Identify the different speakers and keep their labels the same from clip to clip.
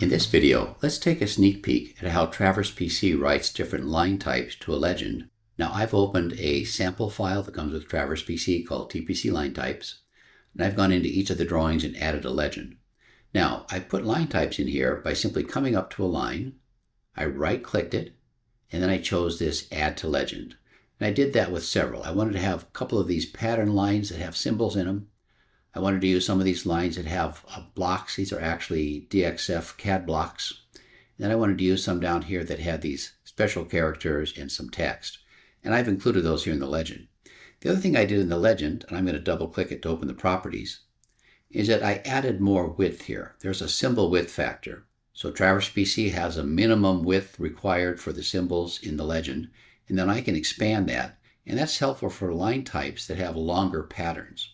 Speaker 1: In this video, let's take a sneak peek at how Traverse PC writes different line types to a legend. Now, I've opened a sample file that comes with Traverse PC called TPC Linetypes, and I've gone into each of the drawings and added a legend. Now, I put line types in here by simply coming up to a line, I right-clicked it, and then I chose this Add to Legend. And I did that with several. I wanted to have a couple of these pattern lines that have symbols in them. I wanted to use some of these lines that have blocks. These are actually DXF CAD blocks. And then I wanted to use some down here that had these special characters and some text. And I've included those here in the legend. The other thing I did in the legend, and I'm going to double click it to open the properties, is that I added more width here. There's a symbol width factor. So Traverse PC has a minimum width required for the symbols in the legend. And then I can expand that. And that's helpful for line types that have longer patterns.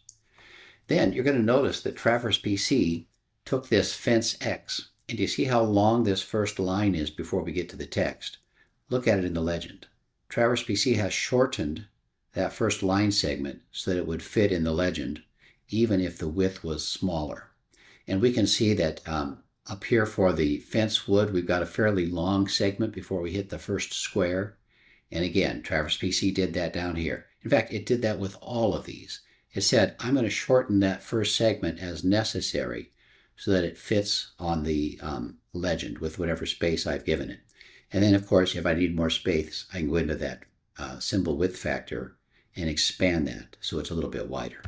Speaker 1: Then you're going to notice that Traverse PC took this fence X. And you see how long this first line is before we get to the text? Look at it in the legend. Traverse PC has shortened that first line segment so that it would fit in the legend, even if the width was smaller. And we can see that up here for the fence wood, we've got a fairly long segment before we hit the first square. And again, Traverse PC did that down here. In fact, it did that with all of these. It said, I'm going to shorten that first segment as necessary so that it fits on the legend with whatever space I've given it. And then, of course, if I need more space, I can go into that symbol width factor and expand that so it's a little bit wider.